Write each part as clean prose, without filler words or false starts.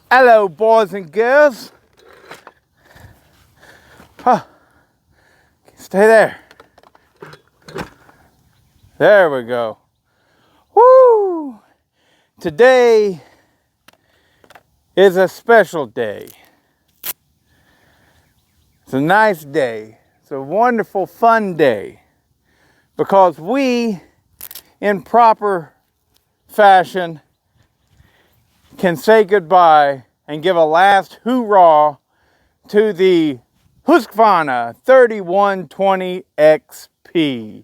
Hello, boys and girls. Huh. Stay there. There we go. Woo! Today is a special day. It's a nice day. It's a wonderful, fun day. Because we, in proper fashion, can say goodbye and give a last hoorah to the Husqvarna 3120 XP.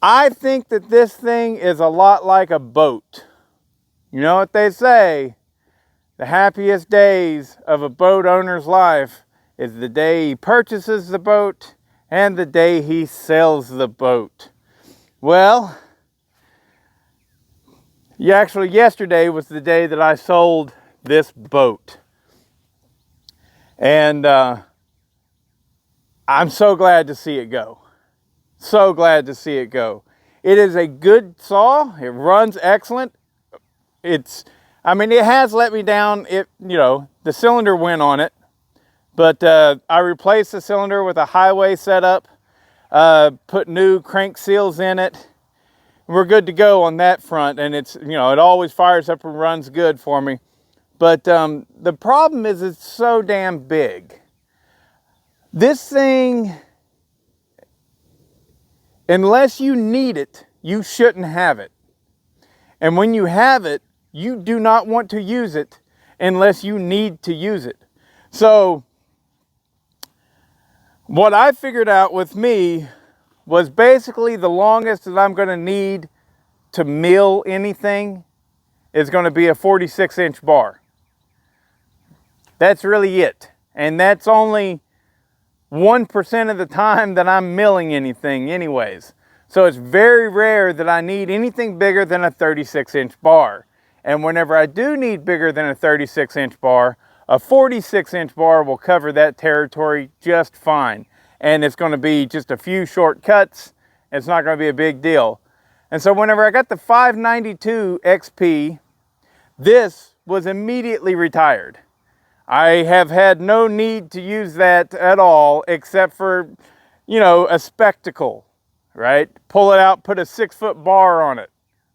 I think that this thing is a lot like a boat. You know what they say? The happiest days of a boat owner's life is the day he purchases the boat and the day he sells the boat. Well, yesterday was the day that I sold this boat. And I'm so glad to see it go. So glad to see it go. It is a good saw. It runs excellent. It has let me down. The cylinder went on it. But I replaced the cylinder with a highway setup. Put new crank seals in it. We're good to go on that front, and it always fires up and runs good for me. But the problem is it's so damn big. This thing, unless you need it, you shouldn't have it. And when you have it, you do not want to use it unless you need to use it. So what I figured out with me was basically the longest that I'm going to need to mill anything is going to be a 46-inch bar. That's really it. And that's only 1% of the time that I'm milling anything anyways. So it's very rare that I need anything bigger than a 36-inch bar. And whenever I do need bigger than a 36-inch bar, a 46-inch bar will cover that territory just fine. And it's going to be just a few short cuts. It's not going to be a big deal. And so whenever I got the 592 XP, this was immediately retired. I have had no need to use that at all, except for, a spectacle, right? Pull it out, put a 6-foot bar on it.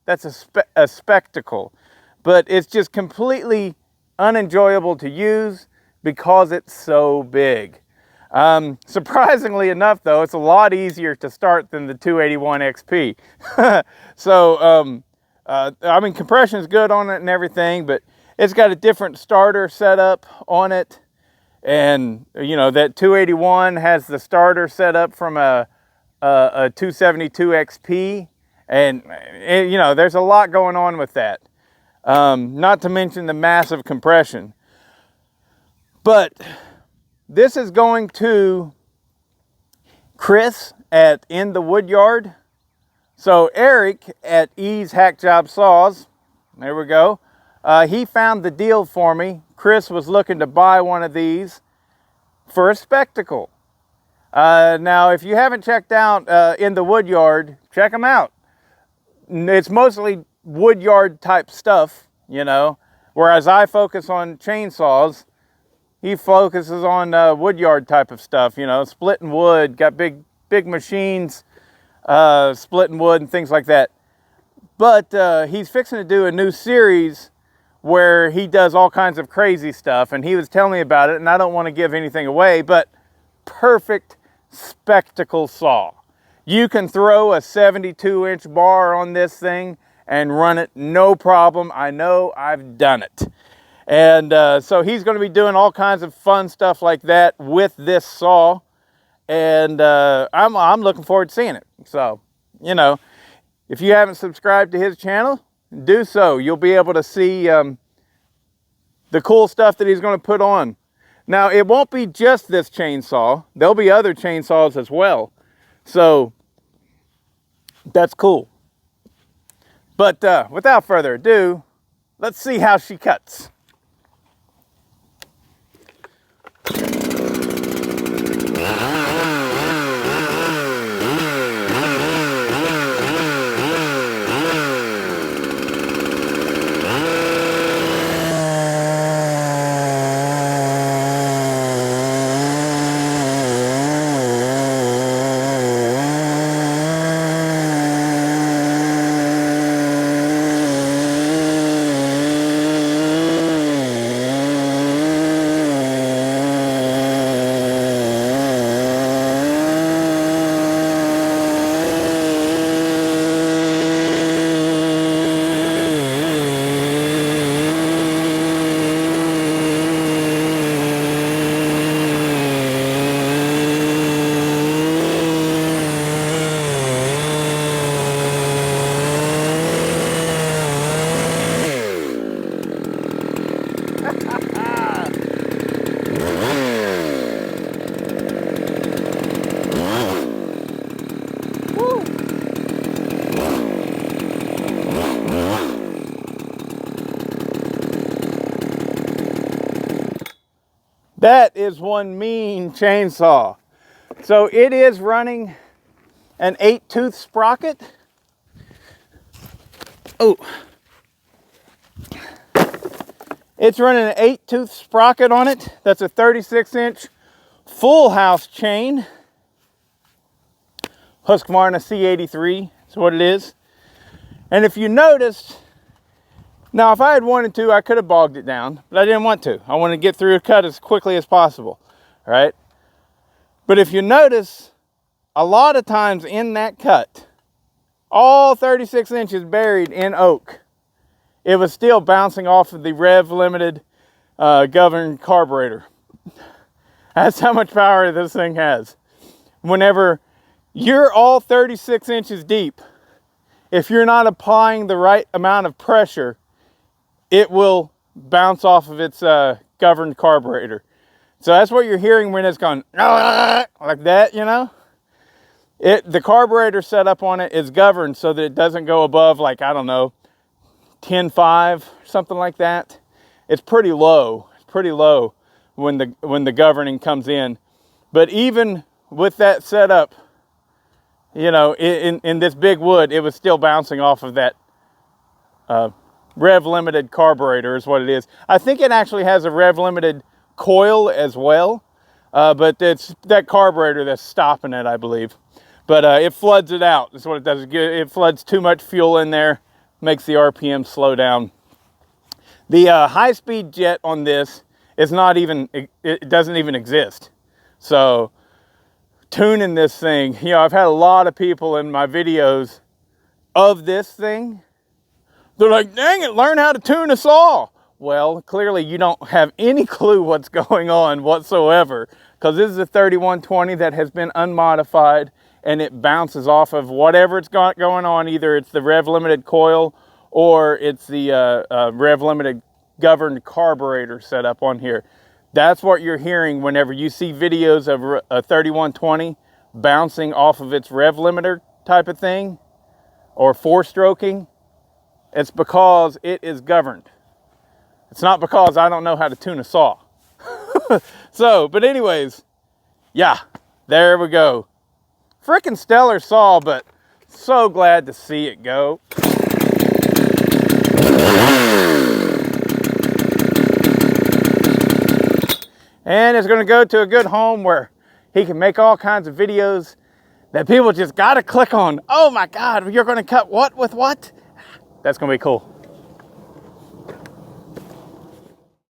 That's a spectacle. But it's just completely unenjoyable to use because it's so big. Surprisingly enough, though, it's a lot easier to start than the 281 XP. So, compression is good on it and everything, but it's got a different starter setup on it. And, that 281 has the starter set up from a 272 XP. And, there's a lot going on with that. Not to mention the massive compression. But this is going to Chris in the Woodyard. So Eric at E's Hack Job Saws, there we go. He found the deal for me. Chris was looking to buy one of these for a spectacle. Now, if you haven't checked out In the Woodyard, check them out. It's mostly woodyard type stuff, whereas I focus on chainsaws. He focuses on woodyard type of stuff, splitting wood, got big machines, splitting wood and things like that. But he's fixing to do a new series where he does all kinds of crazy stuff, and he was telling me about it, and I don't want to give anything away, but perfect spectacle saw. You can throw a 72-inch bar on this thing and run it no problem. I know, I've done it. And so he's going to be doing all kinds of fun stuff like that with this saw. And I'm looking forward to seeing it. So, if you haven't subscribed to his channel, do so. You'll be able to see the cool stuff that he's going to put on. Now, it won't be just this chainsaw. There'll be other chainsaws as well. So, that's cool. But without further ado, let's see how she cuts. That is one mean chainsaw. So it is running an 8-tooth sprocket. Oh, it's running an 8-tooth sprocket on it. That's a 36-inch full house chain. Husqvarna C83 is what it is. And if you noticed, now if I had wanted to, I could have bogged it down, but I didn't want to. I wanted to get through a cut as quickly as possible, right? But if you notice, a lot of times in that cut, all 36 inches buried in oak, it was still bouncing off of the rev limited governed carburetor. That's how much power this thing has. Whenever you're all 36 inches deep, if you're not applying the right amount of pressure, it will bounce off of its governed carburetor. So that's what you're hearing when it's going like that, you know? The carburetor setup on it is governed so that it doesn't go above, like, I don't know, 10.5, something like that. It's pretty low. It's pretty low when the governing comes in. But even with that setup, you know, in this big wood, it was still bouncing off of that rev limited carburetor is what it is. I think it actually has a rev limited coil as well, but it's that carburetor that's stopping it, I believe. But it floods it out. That's what it does. It floods too much fuel in there, makes the RPM slow down. The high-speed jet on this is not even, it doesn't even exist. So tuning this thing, you know, I've had a lot of people in my videos of this thing. They're like, dang it, learn how to tune a saw. Well, clearly you don't have any clue what's going on whatsoever, because this is a 3120 that has been unmodified, and it bounces off of whatever it's got going on. Either it's the rev limited coil or it's the rev limited governed carburetor setup on here. That's what you're hearing whenever you see videos of a 3120 bouncing off of its rev limiter type of thing, or four-stroking. It's because it is governed. It's not because I don't know how to tune a saw. So, but anyways, yeah, there we go. Freaking stellar saw, but so glad to see it go. And it's going to go to a good home where he can make all kinds of videos that people just got to click on. Oh my God, you're going to cut what with what? That's going to be cool.